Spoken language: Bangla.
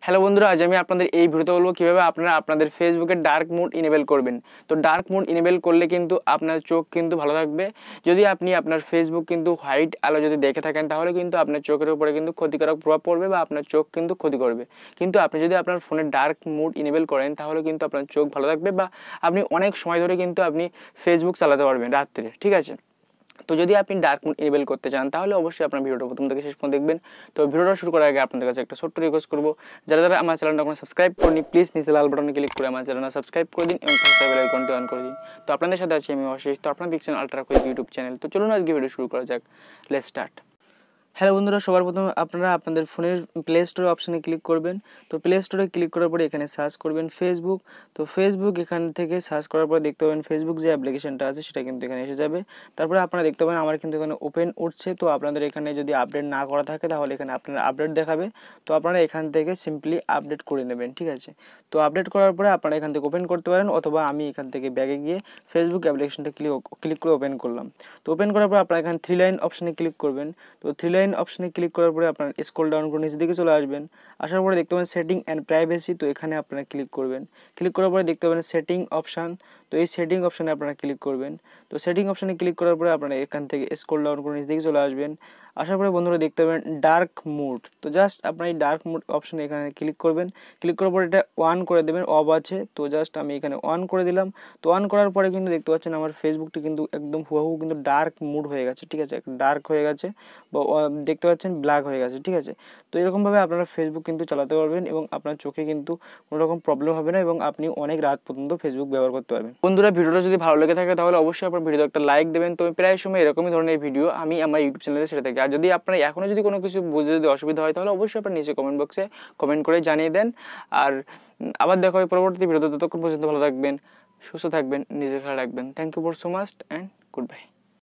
হ্যালো বন্ধুরা, আজ আমি আপনাদের এই ভিডিওতে বলবো কিভাবে আপনারা আপনাদের ফেসবুকে ডার্ক মোড ইনেবল করবেন। তো ডার্ক মোড ইনেবল করলে কিন্তু আপনার চোখ কিন্তু ভালো থাকবে। যদি আপনি আপনার ফেসবুক কিন্তু হোয়াইট আলো যদি দেখে থাকেন তাহলে কিন্তু আপনার চোখের উপরে কিন্তু ক্ষতিকারক প্রভাব পড়বে বা আপনার চোখ কিন্তু ক্ষতি করবে। কিন্তু আপনি যদি আপনার ফোনে ডার্ক মোড ইনেবল করেন তাহলে কিন্তু আপনার চোখ ভালো থাকবে বা আপনি অনেক সময় ধরে কিন্তু আপনি ফেসবুক চালাতে পারবেন রাত্রে, ঠিক আছে। তো যদি আপনি ডার্ক মোড ইনেবল করতে চান তাহলে অবশ্যই আপনার ভিডিওটা প্রথম থেকে শেষ পর্যন্ত দেখবেন। তো ভিডিওটা শুরু করার আগে আপনাদের কাছে একটা ছোট্ট রিকোয়েস্ট করবো, যারা যারা আমার চ্যানেলটা এখন সাবস্ক্রাইব করেনি প্লিজ নিচে লাল বাটনে ক্লিক করে আমার চ্যানেলটা সাবস্ক্রাইব করে দিন এবং পাশে বেল আইকনটি অন করে দিন। তো আপনাদের সাথে আছি আমি অশেষ। তো আপনারা দেখছেন ultraquick ইউটিউব চ্যানেল। তো চলুন আজকে ভিডিও শুরু করা যাক। Let's start. হ্যালো বন্ধুরা, সবার প্রথমে আপনারা আপনাদের ফোনের প্লে স্টোর অপশানে ক্লিক করবেন। তো প্লে স্টোরে ক্লিক করার পরে এখানে সার্চ করবেন ফেসবুক। তো ফেসবুক এখান থেকে সার্চ করার পরে দেখতে পাবেন ফেসবুক যে অ্যাপ্লিকেশনটা আছে সেটা কিন্তু এখানে এসে যাবে। তারপরে আপনারা দেখতে পাবেন আমার কিন্তু এখানে ওপেন উঠছে। তো আপনাদের এখানে যদি আপডেট না করা থাকে তাহলে এখানে আপনার আপডেট দেখাবে। তো আপনারা এখান থেকে সিম্পলি আপডেট করে নেবেন, ঠিক আছে। তো আপডেট করার পরে আপনারা এখান থেকে ওপেন করতে পারেন, অথবা আমি এখান থেকে ব্যাগে গিয়ে ফেসবুক অ্যাপ্লিকেশনটা ক্লিক করে ওপেন করলাম। তো ওপেন করার পর আপনারা এখানে 3 লাইন অপশানে ক্লিক করবেন। তো 3 লাইন অপশানে ক্লিক করার পরে আপনার স্ক্রল ডাউন করে নিচের দিকে চলে আসবেন। আসার পরে দেখতে পাবেন সেটিং অ্যান্ড প্রাইভেসি। তো এখানে আপনারা ক্লিক করবেন। ক্লিক করার পরে দেখতে পাবেন সেটিং অপশান। তো এই সেটিং অপশানে আপনারা ক্লিক করবেন। তো সেটিং অপশানে ক্লিক করার পরে আপনারা এখান থেকে স্ক্রল ডাউন করে নিচের দিকে চলে আসবেন। আসার পরে বন্ধুরা দেখতে পাবেন ডার্ক মোড। তো জাস্ট আপনার এই ডার্ক মোড অপশানে এখানে ক্লিক করবেন। ক্লিক করার পরে এটা অন করে দেবেন, অফ আছে। তো জাস্ট আমি এখানে অন করে দিলাম। তো অন করার পরে কিন্তু দেখতে পাচ্ছেন আমার ফেসবুকটি কিন্তু একদম হুবহু কিন্তু ডার্ক মোড হয়ে গেছে, ঠিক আছে। ডার্ক হয়ে গেছে বা দেখতে পাচ্ছেন ব্ল্যাক হয়ে গেছে, ঠিক আছে। তো এরকমভাবে আপনারা ফেসবুক কিন্তু চালাতে পারবেন এবং আপনার চোখে কিন্তু কোনো রকম প্রবলেম হবে না এবং আপনি অনেক রাত পর্যন্ত ফেসবুক ব্যবহার করতে পারবেন। বন্ধুরা, ভিডিওটা যদি ভালো লেগে থাকে তাহলে অবশ্যই আপনার ভিডিওতে একটা লাইক দেবেন। তো প্রায় সময় এরকমই ধরনের ভিডিও আমি আমার ইউটিউব চ্যানেলে ছেড়ে থাকি। আর যদি আপনার এখনও যদি কোনো কিছু বুঝতে যদি অসুবিধা হয় তাহলে অবশ্যই আপনার নিচে কমেন্ট বক্সে কমেন্ট করে জানিয়ে দেন। আর আবার দেখা হবে পরবর্তী ভিডিওতে। ততক্ষণ পর্যন্ত ভালো থাকবেন, সুস্থ থাকবেন, নিজের খেয়াল রাখবেন। Thank you for so much and good bye.